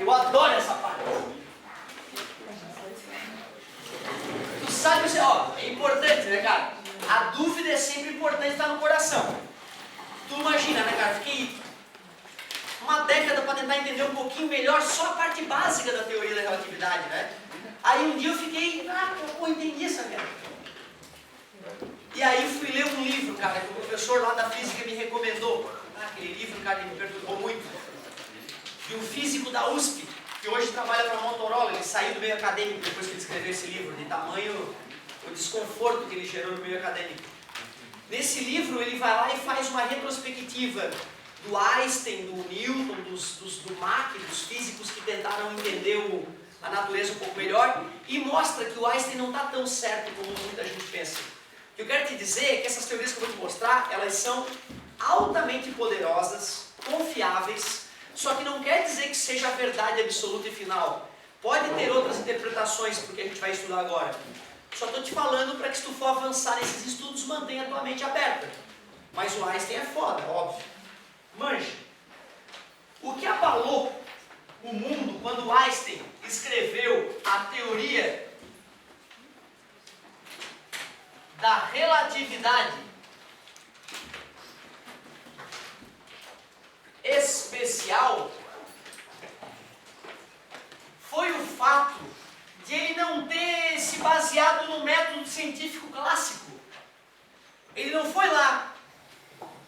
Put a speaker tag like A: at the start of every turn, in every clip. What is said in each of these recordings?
A: Eu adoro essa parte. Tu sabe, você, ó, é importante, né, cara? A dúvida é sempre importante estar no coração. Tu imagina, né, cara? Fiquei uma década para tentar entender um pouquinho melhor só a parte básica da teoria da relatividade, né? Aí um dia eu fiquei, pô, entendi essa merda. E aí fui ler um livro, cara, que o professor lá da física me recomendou. Aquele livro, cara, me perturbou muito. De um físico da USP, que hoje trabalha para a Motorola. Ele saiu do meio acadêmico depois que ele escreveu esse livro, de tamanho, o desconforto que ele gerou no meio acadêmico. Nesse livro ele vai lá e faz uma retrospectiva do Einstein, do Newton, do Mach, dos físicos que tentaram entender a natureza um pouco melhor, e mostra que o Einstein não está tão certo como muita gente pensa. O que eu quero te dizer é que essas teorias que eu vou te mostrar, elas são altamente poderosas, confiáveis, só que não quer dizer que seja a verdade absoluta e final. Pode ter outras interpretações, porque a gente vai estudar agora. Só estou te falando para que se tu for avançar nesses estudos, mantenha a tua mente aberta. Mas o Einstein é foda, óbvio. Manja, o que abalou o mundo quando Einstein escreveu a teoria da relatividade especial foi o fato de ele não ter se baseado no método científico clássico. Ele não foi lá,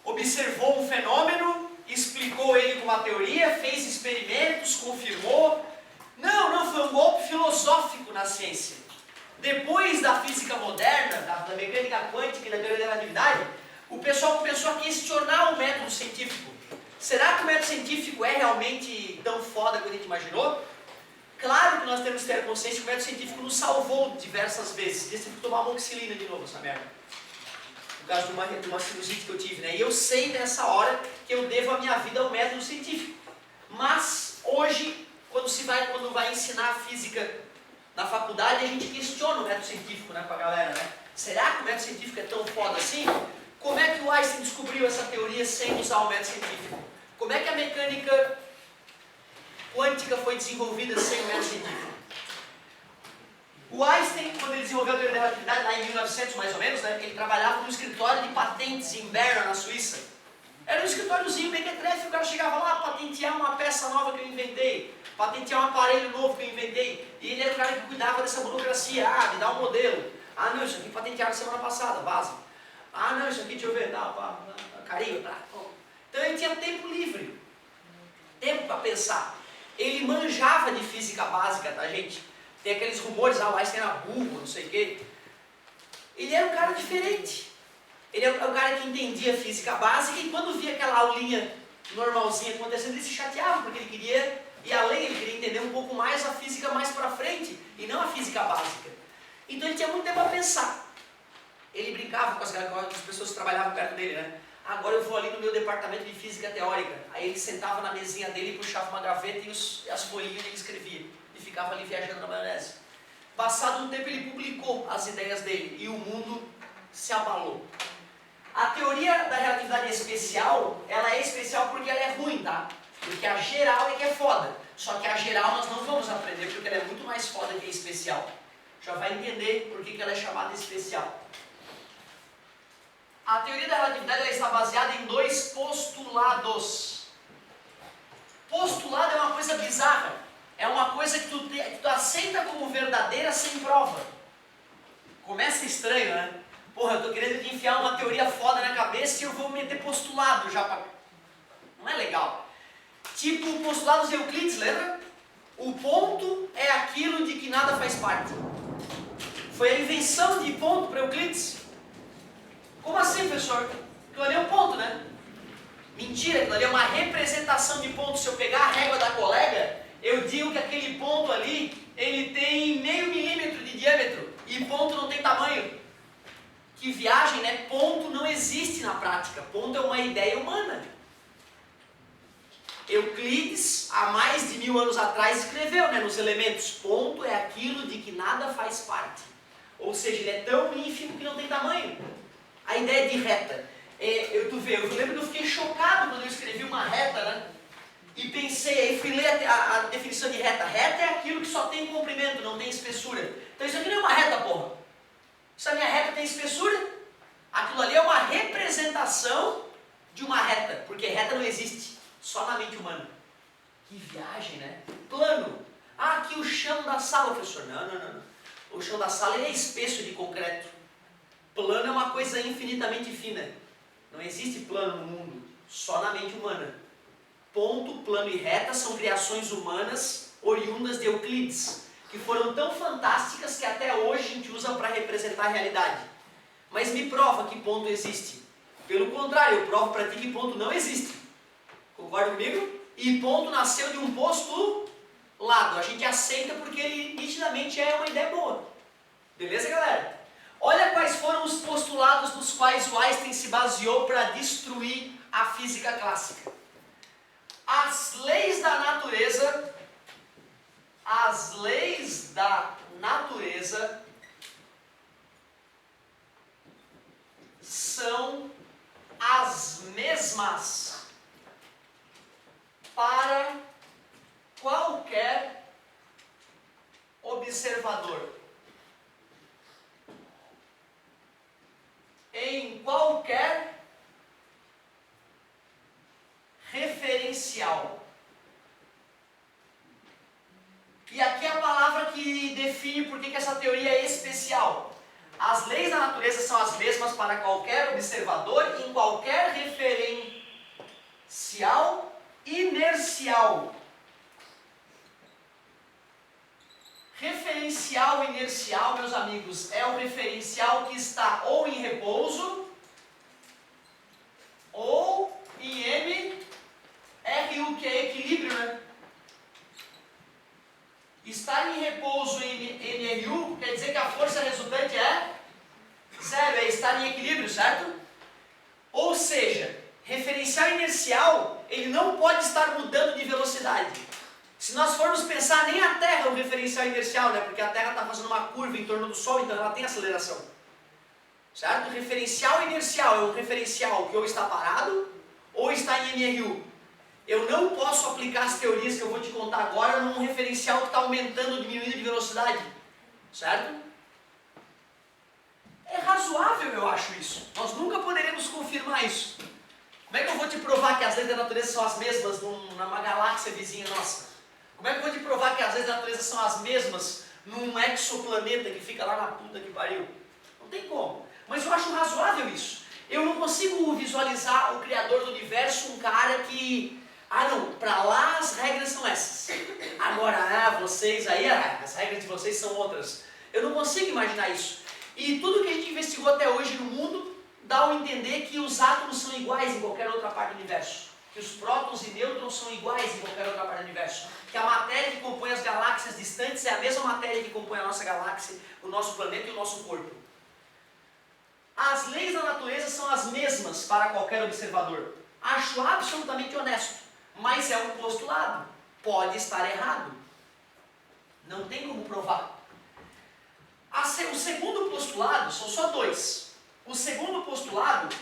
A: observou um fenômeno, explicou ele com uma teoria, fez experimentos, confirmou. Não, foi um golpe filosófico na ciência. Depois da física moderna, da mecânica quântica e da teoria da relatividade, o pessoal começou a questionar o método científico. Será que o método científico é realmente tão foda quanto a gente imaginou? Claro que nós temos que ter consciência que o método científico nos salvou diversas vezes. Eu tive que tomar amoxicilina de novo, essa merda. Por causa de uma sinusite que eu tive, né? E eu sei nessa hora que eu devo a minha vida ao método científico. Mas hoje, quando vai ensinar física na faculdade, a gente questiona o método científico, né, com a galera, né? Será que o método científico é tão foda assim? Como é que o Einstein descobriu essa teoria sem usar o método científico? Como é que a mecânica quântica foi desenvolvida sem o método científico? O Einstein, quando ele desenvolveu a teoria da relatividade, lá em 1900 mais ou menos, né, ele trabalhava no escritório de patentes em Berna, na Suíça. Era um escritóriozinho mequetrefe, o cara chegava lá, patentear uma peça nova que eu inventei, patentear um aparelho novo que eu inventei, e ele era o cara que cuidava dessa burocracia. Me dá um modelo. Não, isso aqui patentearam semana passada, vaza. Não, isso aqui, deixa eu ver, carinho, tá. Então ele tinha tempo livre, tempo para pensar. Ele manjava de física básica, tá, gente? Tem aqueles rumores, o Einstein era burro, não sei o quê. Ele era um cara diferente. Ele era um cara que entendia física básica, e quando via aquela aulinha normalzinha acontecendo, ele se chateava, porque ele queria ir além, ele queria entender um pouco mais a física mais para frente, e não a física básica. Então ele tinha muito tempo a pensar. Ele brincava com as pessoas que trabalhavam perto dele, né? Agora eu vou ali no meu departamento de física teórica. Aí ele sentava na mesinha dele, puxava uma gaveta e as folhinhas ele escrevia. E ficava ali viajando na maionese. Passado um tempo ele publicou as ideias dele e o mundo se abalou. A teoria da relatividade especial, ela é especial porque ela é ruim, tá? Porque a geral é que é foda. Só que a geral nós não vamos aprender porque ela é muito mais foda que a especial. Já vai entender por que ela é chamada especial. A teoria da relatividade ela está baseada em 2 postulados. Postulado é uma coisa bizarra. É uma coisa que tu aceita como verdadeira sem prova. Começa estranho, né? Porra, eu tô querendo te enfiar uma teoria foda na cabeça e eu vou meter postulado já pra... Não é legal. Tipo o postulado de Euclides, lembra? O ponto é aquilo de que nada faz parte. Foi a invenção de ponto para Euclides. Como assim, professor? Aquilo ali é um ponto, né? Mentira, aquilo ali é uma representação de ponto. Se eu pegar a régua da colega, eu digo que aquele ponto ali, ele tem meio milímetro de diâmetro. E ponto não tem tamanho. Que viagem, né? Ponto não existe na prática. Ponto é uma ideia humana. Euclides, há mais de 1000 anos atrás, escreveu, né, nos elementos. Ponto é aquilo de que nada faz parte. Ou seja, ele é tão ínfimo que não tem tamanho. A ideia de reta. Eu lembro que eu fiquei chocado quando eu escrevi uma reta, né? e pensei, aí fui ler a definição de reta. Reta é aquilo que só tem comprimento, não tem espessura. Então isso aqui não é uma reta, porra. Se a minha reta tem espessura, aquilo ali é uma representação de uma reta, porque reta não existe, só na mente humana. Que viagem, né? Plano. Ah, aqui o chão da sala, professor. Não. O chão da sala ele é espesso de concreto. Plano é uma coisa infinitamente fina. Não existe plano no mundo, só na mente humana. Ponto, plano e reta são criações humanas oriundas de Euclides, que foram tão fantásticas que até hoje a gente usa para representar a realidade. Mas me prova que ponto existe. Pelo contrário, eu provo para ti que ponto não existe. Concorda comigo? E ponto nasceu de um postulado. A gente aceita porque ele nitidamente é uma ideia boa. Beleza, galera? Olha quais foram os postulados nos quais o Einstein se baseou para destruir a física clássica. As leis da natureza são as mesmas para qualquer observador, em qualquer referencial. E aqui é a palavra que define por que essa teoria é especial. As leis da natureza são as mesmas para qualquer observador em qualquer referencial inercial. Referencial inercial, meus amigos, é o referencial que está ou em repouso ou em MRU, que é equilíbrio, né? Estar em repouso em MRU quer dizer que a força resultante é zero, é estar em equilíbrio, certo? Ou seja, referencial inercial, ele não pode estar mudando de velocidade. Se nós formos pensar, nem a Terra é um referencial inercial, né? Porque a Terra está fazendo uma curva em torno do Sol, então ela tem aceleração. Certo? Referencial inercial é um referencial que ou está parado ou está em MRU. Eu não posso aplicar as teorias que eu vou te contar agora num referencial que está aumentando ou diminuindo de velocidade. Certo? É razoável, eu acho isso. Nós nunca poderemos confirmar isso. Como é que eu vou te provar que as leis da natureza são as mesmas numa galáxia vizinha nossa? Como é que eu vou te provar que as leis da natureza são as mesmas num exoplaneta que fica lá na puta que pariu? Não tem como. Mas eu acho razoável isso. Eu não consigo visualizar o Criador do Universo, um cara que... Ah não, para lá as regras são essas. Agora, vocês aí, as regras de vocês são outras. Eu não consigo imaginar isso. E tudo que a gente investigou até hoje no mundo dá a entender que os átomos são iguais em qualquer outra parte do universo. Que os prótons e nêutrons são iguais em qualquer outra parte do universo. Que a matéria que compõe as galáxias distantes é a mesma matéria que compõe a nossa galáxia, o nosso planeta e o nosso corpo. As leis da natureza são as mesmas para qualquer observador. Acho absolutamente honesto. Mas é um postulado. Pode estar errado. Não tem como provar. O segundo postulado, são só dois. O segundo postulado,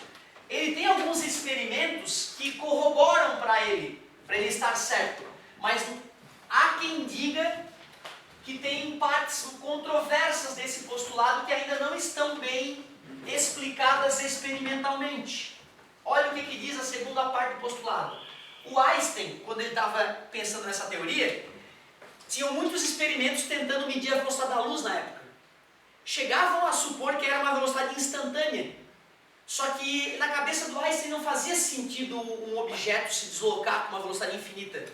A: ele tem alguns experimentos que corroboram para ele estar certo. Mas há quem diga que tem partes controversas desse postulado que ainda não estão bem explicadas experimentalmente. Olha o que diz a segunda parte do postulado. O Einstein, quando ele estava pensando nessa teoria, tinham muitos experimentos tentando medir a velocidade da luz na época. Chegavam a supor que era uma velocidade instantânea. Só que na cabeça do Einstein não fazia sentido um objeto se deslocar com uma velocidade infinita.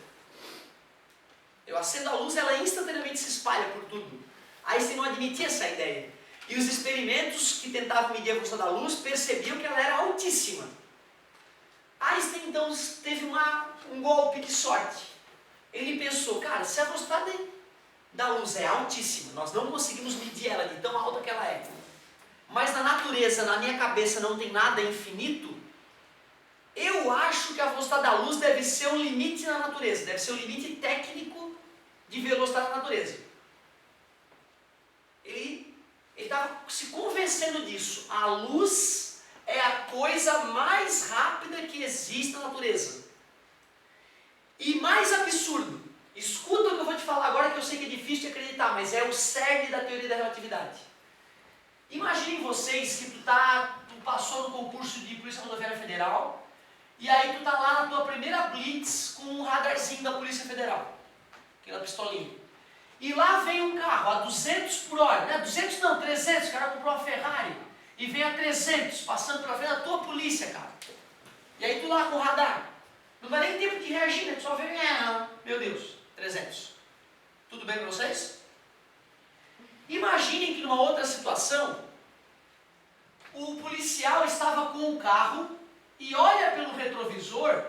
A: Eu acendo a luz, ela instantaneamente se espalha por tudo. Einstein não admitia essa ideia. E os experimentos que tentavam medir a velocidade da luz percebiam que ela era altíssima. Einstein então teve um golpe de sorte. Ele pensou, cara, se a velocidade da luz é altíssima, nós não conseguimos medir ela de tão alta que ela é, mas na natureza, na minha cabeça, não tem nada infinito, eu acho que a velocidade da luz deve ser um limite na natureza, deve ser um limite técnico de velocidade na natureza. Ele estava se convencendo disso. A luz é a coisa mais rápida que existe na natureza. E mais absurdo, escuta o que eu vou te falar agora, que eu sei que é difícil de acreditar, mas é o cerne da teoria da relatividade. Imaginem vocês que tu passou no concurso de Polícia Rodoviária Federal, e aí tu tá lá na tua primeira blitz com um radarzinho da Polícia Federal, aquela pistolinha. E lá vem um carro a 200 por hora, né? 200 não, 300, o cara comprou uma Ferrari, e vem a 300, passando pela frente da tua polícia, cara. E aí tu lá com o radar, não dá nem tempo de reagir, né? Tu só vê, meu Deus, 300. Tudo bem para vocês? Imaginem que numa outra situação, o policial estava com um carro e olha pelo retrovisor,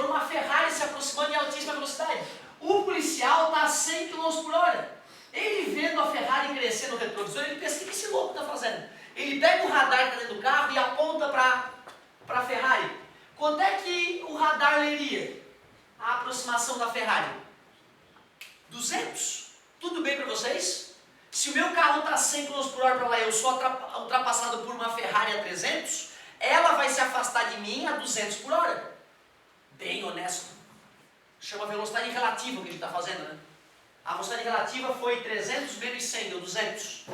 A: uma Ferrari se aproximando em altíssima velocidade. O policial está a 100 km por hora. Ele vendo a Ferrari crescer no retrovisor, ele pensa, o que esse louco está fazendo? Ele pega o radar que está dentro do carro e aponta para a Ferrari. Quanto é que o radar leria a aproximação da Ferrari? 200. Tudo bem para vocês? Se o meu carro está a 100 km por hora para lá e eu sou ultrapassado por uma Ferrari a 300, ela vai se afastar de mim a 200 por hora. Bem honesto. Chama velocidade relativa o que a gente está fazendo, né? A velocidade relativa foi 300 menos 100, deu 200.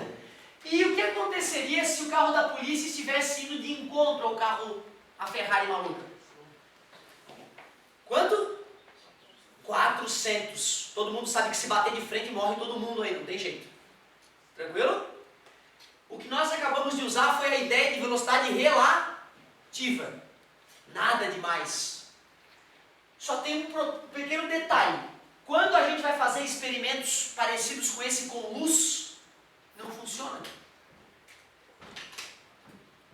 A: E o que aconteceria se o carro da polícia estivesse indo de encontro ao carro, a Ferrari maluca? Quanto? 400. Todo mundo sabe que se bater de frente morre todo mundo aí, não tem jeito. Tranquilo? O que nós acabamos de usar foi a ideia de velocidade relativa. Nada demais. Só tem um pequeno detalhe. Quando a gente vai fazer experimentos parecidos com esse com luz, não funciona.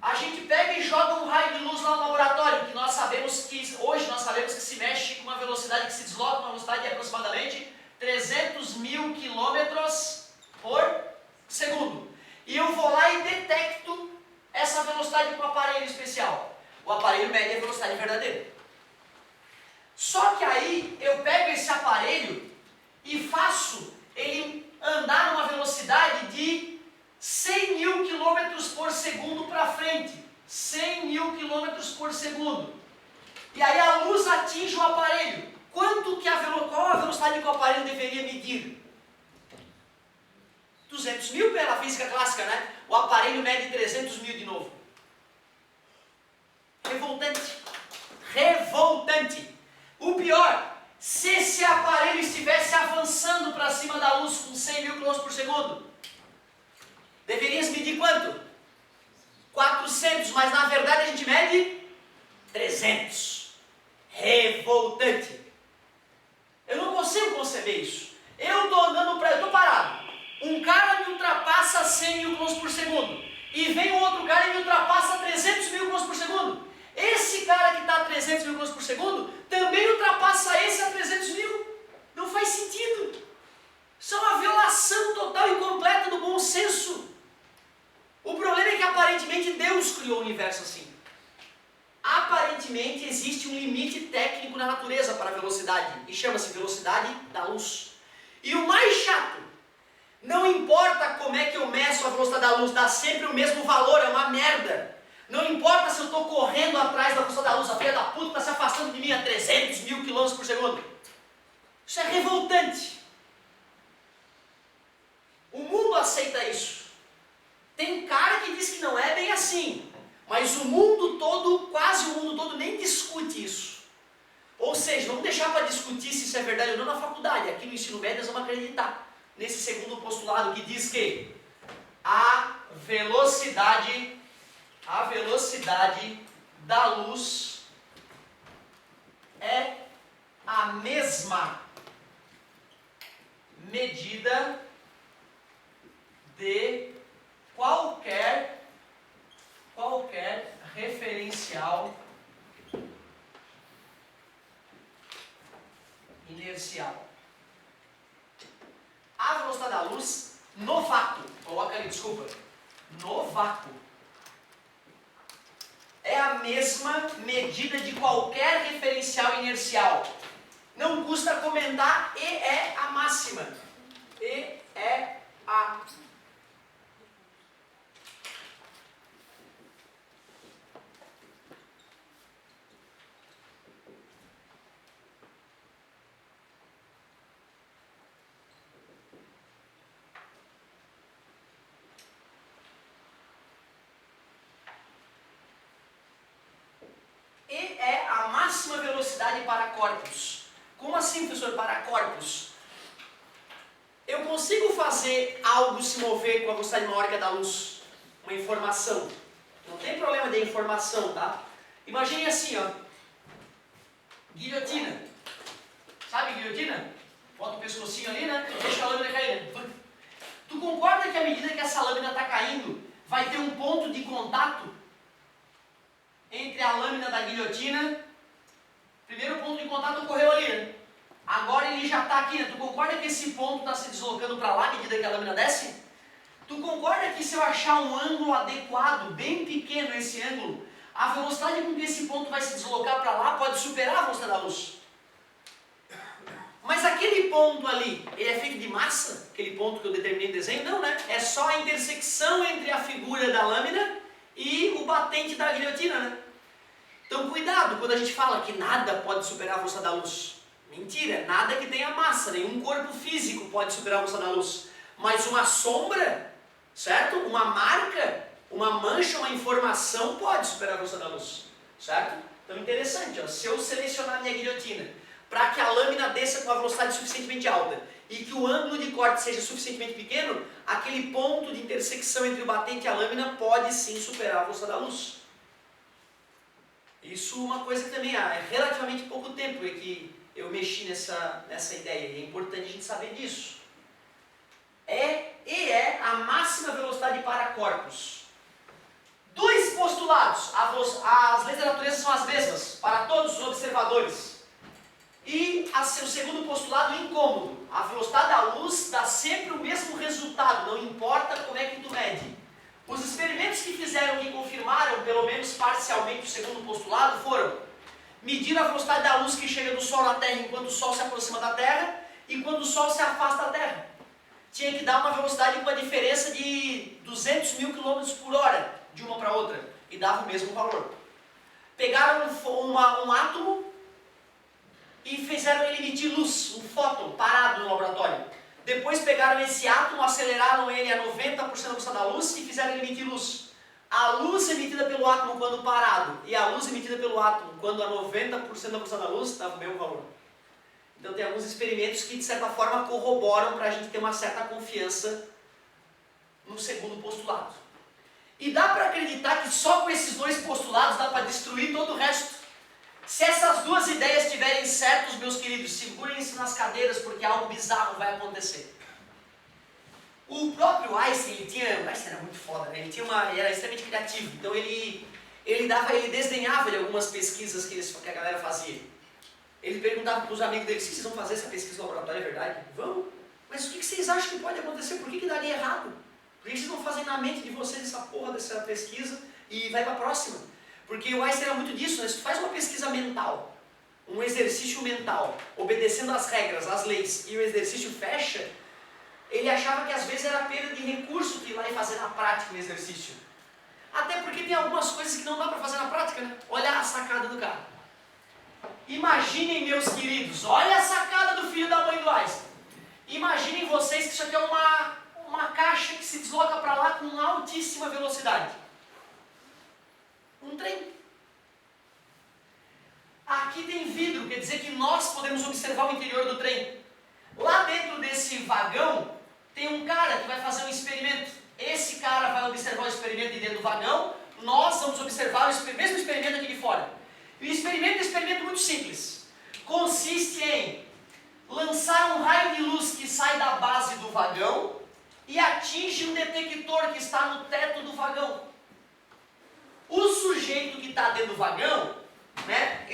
A: A gente pega e joga um raio de luz lá no laboratório, que nós sabemos que, hoje nós sabemos que se mexe com uma velocidade que se desloca com uma velocidade de aproximadamente 300 mil quilômetros por segundo. E eu vou lá e detecto essa velocidade com um aparelho especial. O aparelho mede a velocidade verdadeira. Só que aí eu pego esse aparelho e faço ele andar numa velocidade de 100 mil quilômetros por segundo para frente. 100 mil quilômetros por segundo. E aí a luz atinge o aparelho. Qual a velocidade que o aparelho deveria medir? 200 mil pela física clássica, né? O aparelho mede 300 mil de novo. Revoltante. Revoltante. O pior, se esse aparelho estivesse avançando para cima da luz com 100 mil km por segundo, deveria medir quanto? 400, mas na verdade a gente mede 300. Revoltante. Eu não consigo conceber isso. Eu estou parado. Um cara me ultrapassa 100 mil km por segundo. E vem um outro cara e me ultrapassa 300 mil km por segundo. Esse cara que está a 300 mil km por segundo também ultrapassa esse a 300 mil. Não faz sentido. Isso é uma violação total e completa do bom senso. O problema é que aparentemente Deus criou o universo assim. Aparentemente existe um limite técnico na natureza para a velocidade. E chama-se velocidade da luz. E o mais chato, não importa como é que eu meço a velocidade da luz, dá sempre o mesmo valor, é uma merda. Não importa se eu estou correndo atrás da velocidade da luz, a filha da puta está se afastando de mim a 300 mil km por segundo. Isso é revoltante. O mundo aceita isso. Tem cara que diz que não é bem assim, mas o mundo todo, quase o mundo todo, nem discute isso. Ou seja, vamos deixar para discutir se isso é verdade ou não na faculdade. Aqui no ensino médio nós vamos acreditar nesse segundo postulado que diz que a velocidade da luz é a mesma medida de qualquer referencial inercial. A velocidade da luz no vácuo, coloca ali, desculpa, no vácuo, é a mesma medida de qualquer referencial inercial. Não custa comentar, e é a máxima. E é a máxima velocidade para corpos. Como assim, professor, para corpos? Eu consigo fazer algo se mover com a velocidade maior que a da luz. Uma informação. Não tem problema de informação, tá? Imagine assim, ó. Guilhotina. Sabe guilhotina? Bota o pescocinho ali, né? E deixa a lâmina cair. Tu concorda que à medida que essa lâmina está caindo, vai ter um ponto de contato entre a lâmina da guilhotina? Primeiro ponto de contato ocorreu ali, né? Agora ele já está aqui, né? Tu concorda que esse ponto está se deslocando para lá à medida que a lâmina desce? Tu concorda que se eu achar um ângulo adequado, bem pequeno esse ângulo, a velocidade com que esse ponto vai se deslocar para lá pode superar a velocidade da luz? Mas aquele ponto ali, ele é feito de massa? Aquele ponto que eu determinei no desenho? Não, né? É só a intersecção entre a figura da lâmina e o batente da guilhotina, né? Então cuidado quando a gente fala que nada pode superar a velocidade da luz. Mentira, nada que tenha massa, nenhum corpo físico pode superar a velocidade da luz. Mas uma sombra, certo? Uma marca, uma mancha, uma informação pode superar a velocidade da luz, certo? Então interessante, ó, se eu selecionar minha guilhotina para que a lâmina desça com uma velocidade suficientemente alta e que o ângulo de corte seja suficientemente pequeno, aquele ponto de intersecção entre o batente e a lâmina pode sim superar a velocidade da luz. Isso é uma coisa que também há relativamente pouco tempo é que eu mexi nessa ideia, e é importante a gente saber disso. É a máxima velocidade para corpos. Dois postulados, as leis da natureza são as mesmas para todos os observadores. E o segundo postulado, incômodo. A velocidade da luz dá sempre o mesmo resultado, não importa como é que tu mede. Os experimentos que fizeram e confirmaram, pelo menos parcialmente, o segundo postulado foram medir a velocidade da luz que chega do Sol na Terra enquanto o Sol se aproxima da Terra e quando o Sol se afasta da Terra. Tinha que dar uma velocidade com uma diferença de 200 mil km por hora de uma para outra e dava o mesmo valor. Pegaram um átomo e fizeram ele emitir luz, um fóton, parado no laboratório. Depois pegaram esse átomo, aceleraram ele a 90% da velocidade da luz e fizeram ele emitir luz. A luz emitida pelo átomo quando parado e a luz emitida pelo átomo quando a 90% da velocidade da luz dava o mesmo valor. Então tem alguns experimentos que de certa forma corroboram para a gente ter uma certa confiança no segundo postulado. E dá para acreditar que só com esses dois postulados dá para destruir todo o resto. Se essas duas ideias estiverem certas, meus queridos, segurem-se nas cadeiras porque algo bizarro vai acontecer. O próprio Einstein, o Einstein era muito foda, né? Ele era extremamente criativo, então ele desdenhava de algumas pesquisas que a galera fazia. Ele perguntava para os amigos dele, se vocês vão fazer essa pesquisa no laboratório, é verdade? Vamos. Mas o que vocês acham que pode acontecer? Por que daria errado? Por que vocês não fazem na mente de vocês essa porra dessa pesquisa e vai para a próxima? Porque o Einstein era muito disso, né? Se tu faz uma pesquisa mental, um exercício mental, obedecendo às regras, às leis, e o exercício fecha, ele achava que às vezes era perda de recurso de ir lá e fazer na prática o exercício. Até porque tem algumas coisas que não dá para fazer na prática, né? Olha a sacada do cara. Imaginem, meus queridos, olha a sacada do filho da mãe do Einstein. Imaginem vocês que isso aqui é uma caixa que se desloca para lá com altíssima velocidade. Um trem. Aqui tem vidro, quer dizer que nós podemos observar o interior do trem. Lá dentro desse vagão tem um cara que vai fazer um experimento. Esse cara vai observar o experimento de dentro do vagão, nós vamos observar o mesmo experimento aqui de fora. E o experimento é um experimento muito simples. Consiste em lançar um raio de luz que sai da base do vagão e atinge um detector que está no teto do vagão. O sujeito que está dentro do vagão, né,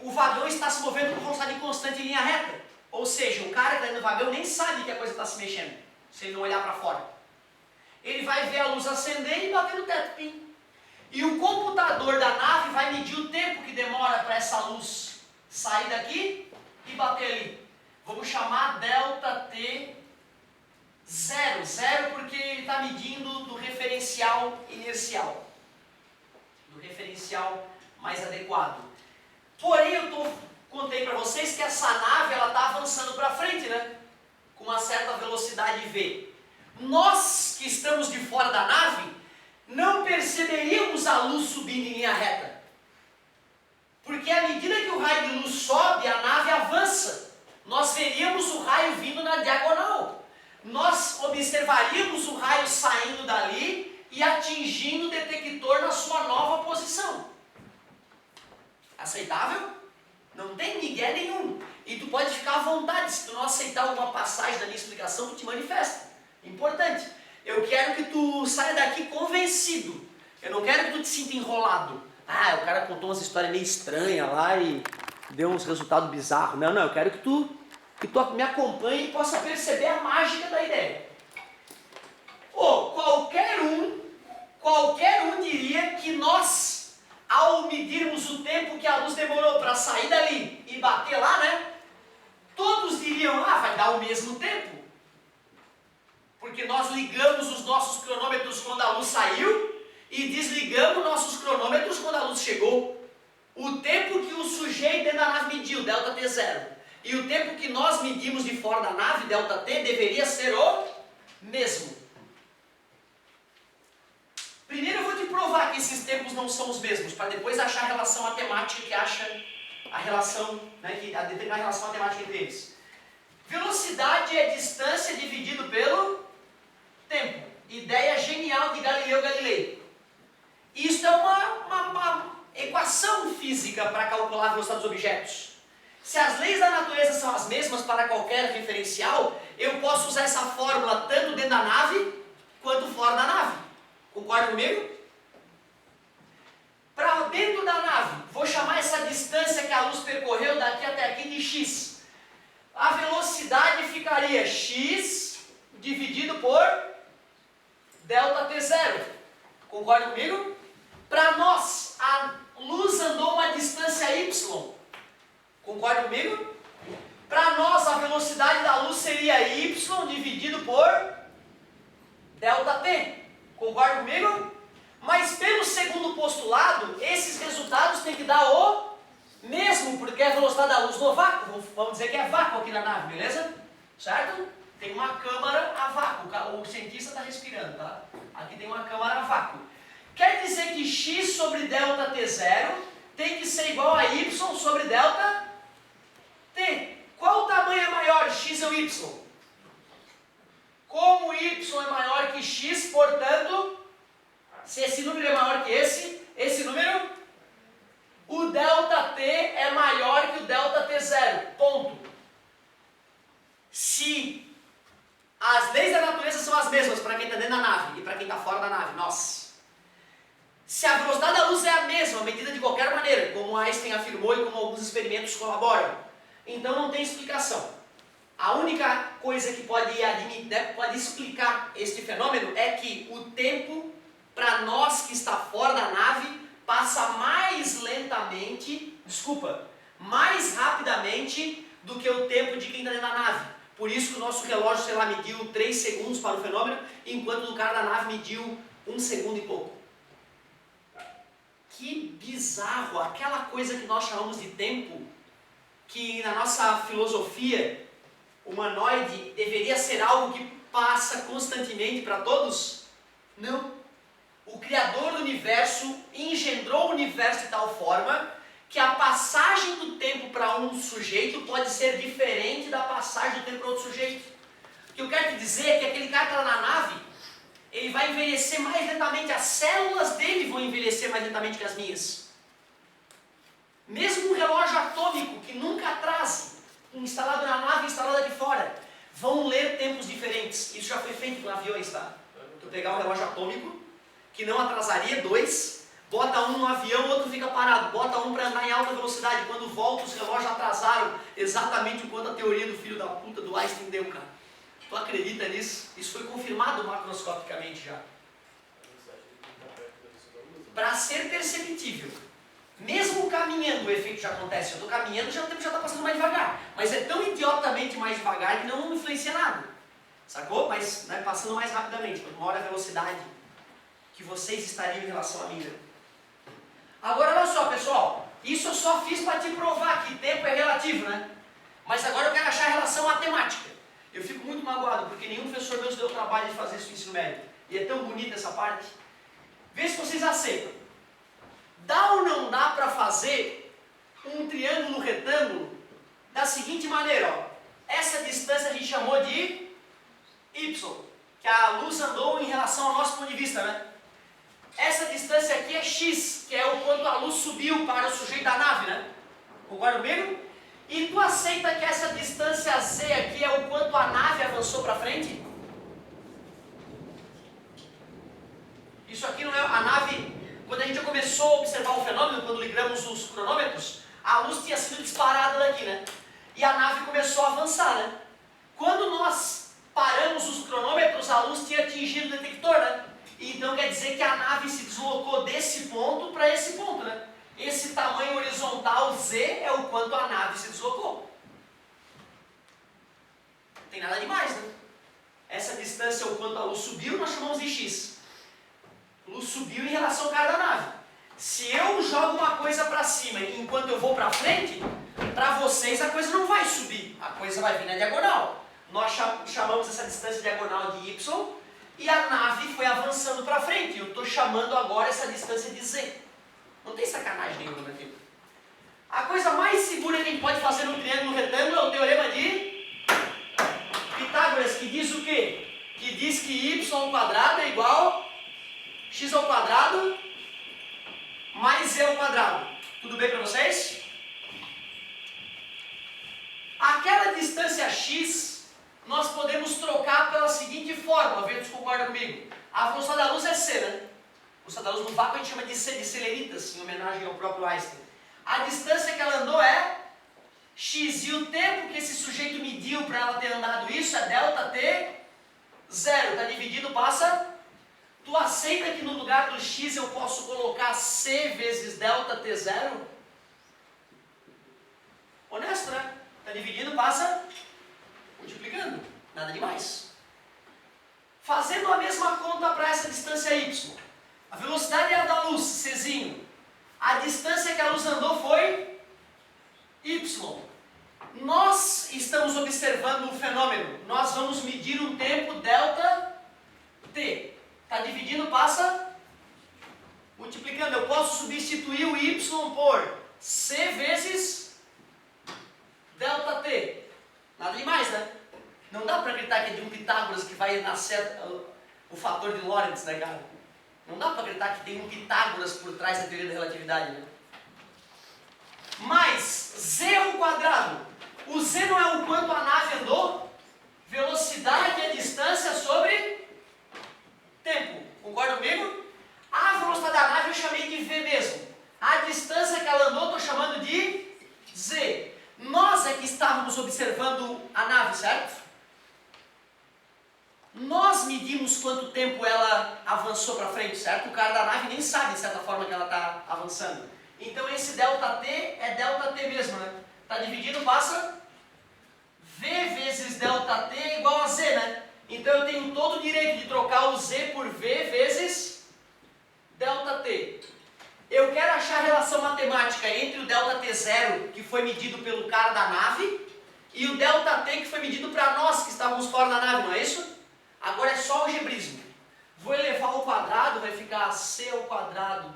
A: o vagão está se movendo com velocidade constante em linha reta. Ou seja, o cara que está dentro do vagão nem sabe que a coisa está se mexendo, se ele não olhar para fora. Ele vai ver a luz acender e bater no teto. Pim. E o computador da nave vai medir o tempo que demora para essa luz sair daqui e bater ali. Vamos chamar ΔT 0. 0 porque ele está medindo do referencial inercial. Do referencial mais adequado. Porém, contei para vocês que essa nave está avançando para frente, né? Com uma certa velocidade V. Nós que estamos de fora da nave não perceberíamos a luz subindo em linha reta. Porque à medida que o raio de luz sobe, a nave avança. Nós veríamos o raio vindo na diagonal. Nós observaríamos o raio saindo dali e atingindo o detector na sua nova posição. Aceitável? Não tem migué nenhum. E tu pode ficar à vontade. Se tu não aceitar alguma passagem da minha explicação, tu te manifesta. Importante. Eu quero que tu saia daqui convencido. Eu não quero que tu te sinta enrolado. Ah, o cara contou umas histórias meio estranhas lá e deu uns resultados bizarros. Não, eu quero que tu me acompanhe e possa perceber a mágica da ideia. Qualquer um diria que nós, ao medirmos o tempo que a luz demorou para sair dali e bater lá, né? Todos diriam, vai dar o mesmo tempo. Porque nós ligamos os nossos cronômetros quando a luz saiu e desligamos nossos cronômetros quando a luz chegou. O tempo que o sujeito dentro da nave mediu, ΔT0, e o tempo que nós medimos de fora da nave, ΔT, deveria ser o mesmo. Primeiro eu vou te provar que esses tempos não são os mesmos, para depois achar a relação matemática que acha a relação, né, a determinar a relação matemática entre eles. Velocidade é distância dividido pelo tempo. Ideia genial de Galileu Galilei. Isso é uma equação física para calcular a velocidade dos objetos. Se as leis da natureza são as mesmas para qualquer referencial, eu posso usar essa fórmula tanto dentro da nave quanto fora da nave. Concorda comigo? Para dentro da nave, vou chamar essa distância que a luz percorreu daqui até aqui de x. A velocidade ficaria x dividido por ΔT0. Concorda comigo? Para nós, a luz andou uma distância y. Concorda comigo? Para nós, a velocidade da luz seria y dividido por ΔT. Concorda comigo? Mas pelo segundo postulado, esses resultados têm que dar o mesmo, porque é a velocidade da luz no vácuo. Vamos dizer que é vácuo aqui na nave, beleza? Certo? Tem uma câmara a vácuo, o cientista está respirando, tá? Aqui tem uma câmara a vácuo. Quer dizer que x sobre ΔT0 tem que ser igual a y sobre ΔT. Qual tamanho é maior, x ou y? Como y é maior que x, portanto, se esse número é maior que esse número, o ΔT é maior que o ΔT0, ponto. Se as leis da natureza são as mesmas para quem está dentro da nave e para quem está fora da nave, nós. Se a velocidade da luz é a mesma, medida de qualquer maneira, como Einstein afirmou e como alguns experimentos colaboram, então não tem explicação. A única coisa que pode explicar este fenômeno é que o tempo, para nós que está fora da nave, passa mais rapidamente do que o tempo de quem está dentro da nave. Por isso que o nosso relógio, mediu 3 segundos para o fenômeno, enquanto o cara da nave mediu 1 segundo e pouco. Que bizarro! Aquela coisa que nós chamamos de tempo, que na nossa filosofia humanoide deveria ser algo que passa constantemente para todos? Não. O Criador do Universo engendrou o Universo de tal forma que a passagem do tempo para um sujeito pode ser diferente da passagem do tempo para outro sujeito. O que eu quero te dizer é que aquele cara que está na nave, ele vai envelhecer mais lentamente, as células dele vão envelhecer mais lentamente que as minhas. Mesmo um relógio atômico que nunca atrase, instalado na nave, instalado aqui fora, vão ler tempos diferentes. Isso já foi feito com aviões, tá? Tu pegar um relógio atômico, que não atrasaria 2, bota um no avião, o outro fica parado, bota um para andar em alta velocidade. Quando volta, os relógios atrasaram exatamente o quanto a teoria do filho da puta do Einstein deu, cara. Tu acredita nisso? Isso foi confirmado macroscopicamente já. Para ser perceptível. Mesmo caminhando, o efeito já acontece. Eu estou caminhando, o tempo já está passando mais devagar. Mas é tão idiotamente mais devagar que não influencia nada. Sacou? Mas passando mais rapidamente, quanto maior a velocidade que vocês estariam em relação à minha. Agora olha só, pessoal. Isso eu só fiz para te provar que tempo é relativo, né? Mas agora eu quero achar a relação matemática. Eu fico muito magoado, porque nenhum professor meu se deu o trabalho de fazer isso no ensino médio. E é tão bonita essa parte. Vê se vocês aceitam. Dá ou não dá para fazer um triângulo retângulo da seguinte maneira, ó. Essa distância a gente chamou de y, que a luz andou em relação ao nosso ponto de vista, né? Essa distância aqui é x, que é o quanto a luz subiu para o sujeito da nave, né? Concorda comigo? E tu aceita que essa distância z aqui é o quanto a nave avançou para frente? Isso aqui não é a nave. Quando a gente começou a observar o fenômeno, quando ligamos os cronômetros, a luz tinha sido disparada daqui, né? E a nave começou a avançar, né? Quando nós paramos os cronômetros, a luz tinha atingido o detector, né? Então quer dizer que a nave se deslocou desse ponto para esse ponto, né? Esse tamanho horizontal z é o quanto a nave se deslocou. Não tem nada demais, né? Essa distância é o quanto a luz subiu, nós chamamos de x. A luz subiu em relação ao cara da nave. Se eu jogo uma coisa para cima enquanto eu vou para frente, para vocês a coisa não vai subir, a coisa vai vir na diagonal. Nós chamamos essa distância diagonal de y e a nave foi avançando para frente. Eu estou chamando agora essa distância de z. Não tem sacanagem nenhuma aqui. A coisa mais segura que a gente pode fazer no triângulo retângulo é o teorema de Pitágoras, que diz o quê? Que diz que y² é igual x² mais z². Tudo bem para vocês? Aquela distância x nós podemos trocar pela seguinte fórmula, vê se concorda comigo. A velocidade da luz é c, né? A velocidade da luz no vácuo a gente chama de c, de celeritas, em homenagem ao próprio Einstein. A distância que ela andou é x, e o tempo que esse sujeito mediu para ela ter andado isso é ΔT 0. Está dividido, passa. Tu aceita que no lugar do x eu posso colocar c vezes ΔT 0? Honesto, né? Está dividindo, passa multiplicando. Nada demais. Fazendo a mesma conta para essa distância y. A velocidade é a da luz, czinho. A distância que a luz andou foi y. Nós estamos observando um fenômeno. Nós vamos medir um tempo ΔT. Está dividindo, passa multiplicando. Eu posso substituir o y por c vezes ΔT. Nada demais, né? Não dá para acreditar que é de um Pitágoras que vai nascer o fator de Lorentz, né, cara? Não dá para acreditar que tem um Pitágoras por trás da teoria da relatividade, né? Mais z². O z não é o quanto a nave andou? Velocidade é distância sobre tempo. Concorda comigo? A velocidade da nave eu chamei de v mesmo. A distância que ela andou eu estou chamando de z. Nós é que estávamos observando a nave, certo? Nós medimos quanto tempo ela avançou para frente, certo? O cara da nave nem sabe, de certa forma, que ela está avançando. Então esse ΔT é ΔT mesmo, né? Está dividido, passa v vezes ΔT é igual a z, né? Então eu tenho todo o direito de trocar o z por v vezes ΔT. Eu quero achar a relação matemática entre o ΔT0, que foi medido pelo cara da nave, e o ΔT que foi medido para nós, que estávamos fora da nave, não é isso? Agora é só algebrismo. Vou elevar ao quadrado, vai ficar c²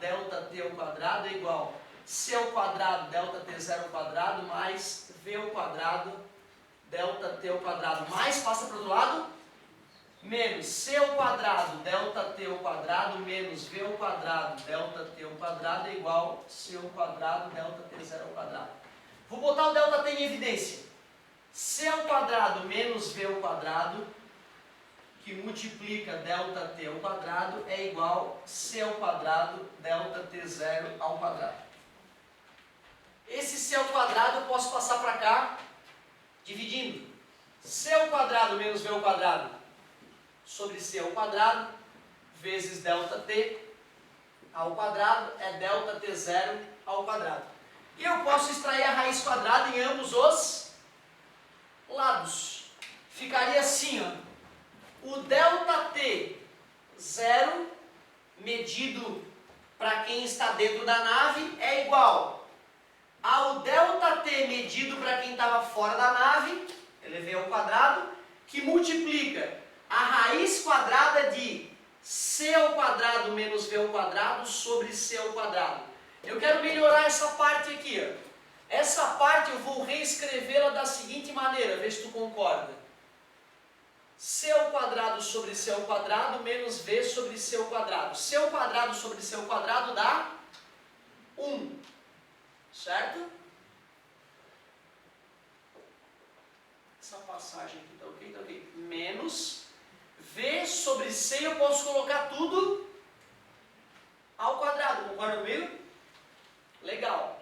A: ΔT² é igual c² ΔT0² mais v² ΔT². Mais passa para o outro lado, menos c² ΔT² menos v² ΔT² é igual c² ΔT0². Vou botar o ΔT em evidência. c² menos v², que multiplica ΔT² é igual c² ΔT0². Esse c² eu posso passar para cá, dividindo. c² menos v² sobre c² vezes ΔT ao quadrado é ΔT0². E eu posso extrair a raiz quadrada em ambos os lados. Ficaria assim, ó. O ΔT0 medido para quem está dentro da nave é igual ao ΔT medido para quem estava fora da nave, elevei ao quadrado, que multiplica a raiz quadrada de c² menos v² sobre c². Eu quero melhorar essa parte aqui, ó. Essa parte eu vou reescrevê-la da seguinte maneira, vê se tu concorda. C ao quadrado sobre C ao quadrado menos V sobre C ao quadrado. C ao quadrado sobre C ao quadrado dá 1. Certo? Essa passagem aqui tá ok? Tá ok. Menos V sobre C, eu posso colocar tudo ao quadrado. Concorda comigo? Legal.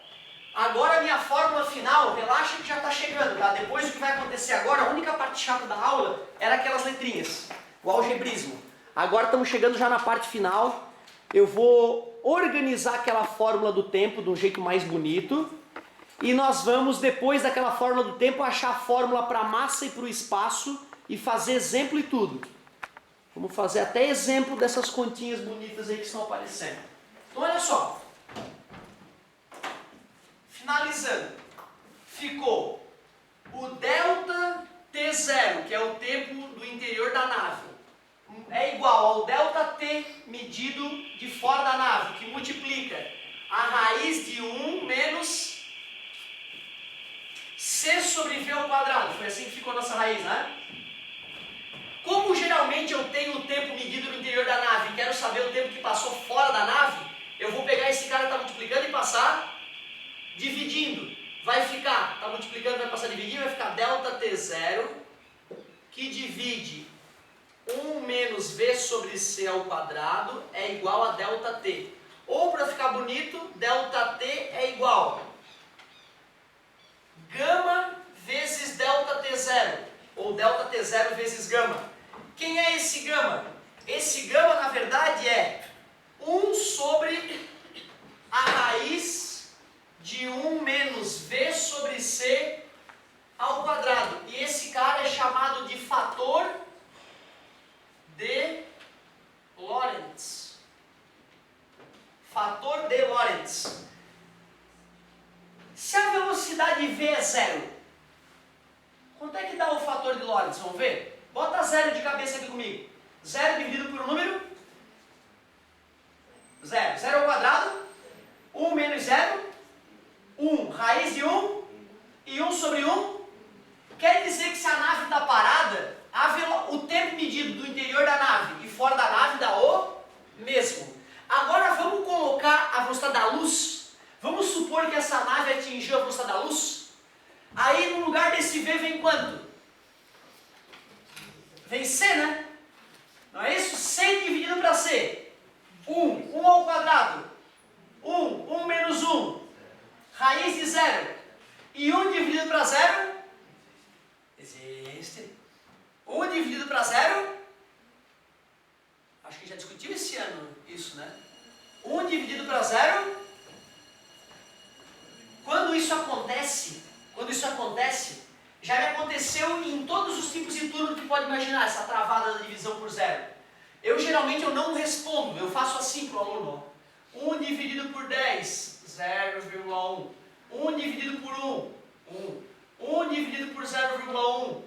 A: Agora a minha fórmula final, relaxa que já está chegando, tá? Depois do que vai acontecer agora, a única parte chata da aula era aquelas letrinhas, o algebrismo. Agora estamos chegando já na parte final. Eu vou organizar aquela fórmula do tempo de um jeito mais bonito. E nós vamos, depois daquela fórmula do tempo, achar a fórmula para a massa e para o espaço e fazer exemplo e tudo. Vamos fazer até exemplo dessas continhas bonitas aí que estão aparecendo. Então olha só. Finalizando. Ficou o delta T0, que é o tempo do interior da nave, é igual ao delta T medido de fora da nave, que multiplica a raiz de 1 menos C sobre V ao quadrado. Foi assim que ficou a nossa raiz, né? Como geralmente eu tenho o tempo medido no interior da nave e quero saber o tempo que passou fora da nave, eu vou pegar esse cara que está multiplicando e passar dividindo. Vai ficar, está multiplicando, vai passar dividindo, vai ficar delta T0, que divide 1 menos V sobre C ao quadrado é igual a delta T. Ou, para ficar bonito, delta T é igual gama vezes delta T0, ou delta T0 vezes gama. Quem é esse gama? Esse gama, na verdade, é 1 sobre a raiz de 1 menos V sobre C ao quadrado. E esse cara é chamado de fator de Lorentz. Fator de Lorentz. Se a velocidade V é zero, quanto é que dá o fator de Lorentz? Vamos ver? Bota zero de cabeça aqui comigo. Zero dividido por um número? Zero. Zero ao quadrado? 1 menos zero? 1. Raiz de 1? E 1 sobre 1? Quer dizer que se a nave está parada, o tempo medido do interior da nave e fora da nave dá o mesmo. Agora vamos colocar a velocidade da luz. Vamos supor que essa nave atingiu a velocidade da luz. Aí no lugar desse V vem quanto? Vem C, né? Não é isso? C dividido para C. 1. 1 ao quadrado. 1 menos 1. Raiz de 0. E 1 dividido para 0? Existe. 1 dividido para 0? Acho que já discutiu esse ano isso, né? 1 dividido para 0? Quando isso acontece, já me aconteceu em todos os tipos de turno que pode imaginar, essa travada da divisão por 0. Geralmente eu não respondo, eu faço assim para o aluno. 1 dividido por 10, 0,1. 1 dividido por 1, 1. 1 dividido por 0,1,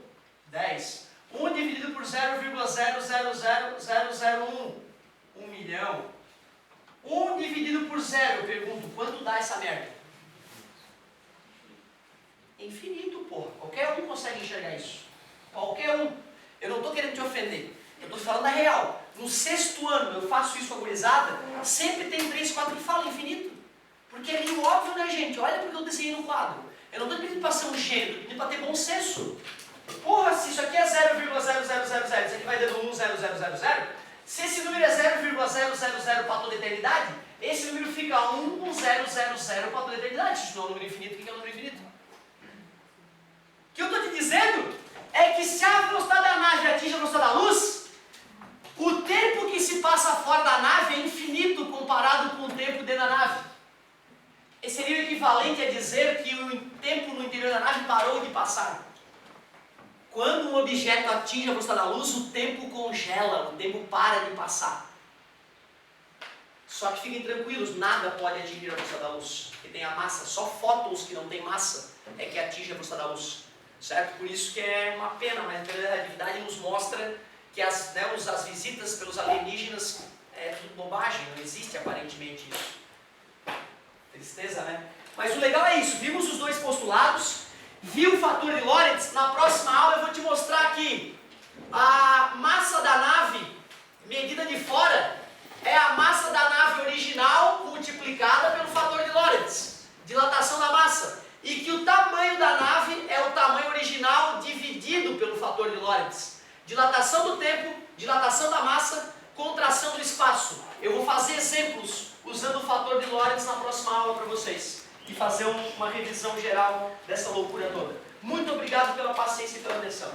A: 10. 1 dividido por 0,000001, 1 milhão. 1 dividido por 0, eu pergunto, quanto dá essa merda? Infinito, porra. Qualquer um consegue enxergar isso. Qualquer um. Eu não estou querendo te ofender. Eu estou falando a real. No 6º ano, eu faço isso com a gurizada, sempre tem 3, 4 que falam infinito. Porque é meio óbvio, né, gente? Olha porque eu desenhei no quadro. Eu não estou pedindo para ser um gênio, estou pedindo para ter bom senso. Porra, se isso aqui é 0,0000, isso aqui vai dando 1, 0, 0, 0, 0. Se esse número é 0,000 para toda a eternidade, esse número fica 1, 0, 0, 0 para toda a eternidade. Se isso não é um número infinito, o que é um número infinito? O que eu estou te dizendo é que se a velocidade da nave atinge a velocidade da luz, o tempo que se passa fora da nave é infinito comparado com o tempo dentro da nave. Esse seria o equivalente a dizer que o tempo no interior da nave parou de passar. Quando um objeto atinge a velocidade da luz, o tempo congela, o tempo para de passar. Só que fiquem tranquilos, nada pode atingir a velocidade da luz, porque tem a massa. Só fótons que não tem massa é que atingem a velocidade da luz. Certo? Por isso que é uma pena, mas a relatividade nos mostra que as visitas pelos alienígenas é tudo bobagem, não existe aparentemente isso. Tristeza, né? Mas o legal é isso, vimos os dois postulados, viu o fator de Lorentz. Na próxima aula eu vou te mostrar que a massa da nave medida de fora é a massa da nave original multiplicada pelo fator de Lorentz, dilatação da massa, e que o tamanho da nave é o tamanho original dividido pelo fator de Lorentz. Dilatação do tempo, dilatação da massa, contração do espaço. Eu vou fazer exemplos usando o fator de Lorentz na próxima aula para vocês e fazer uma revisão geral dessa loucura toda. Muito obrigado pela paciência e pela atenção.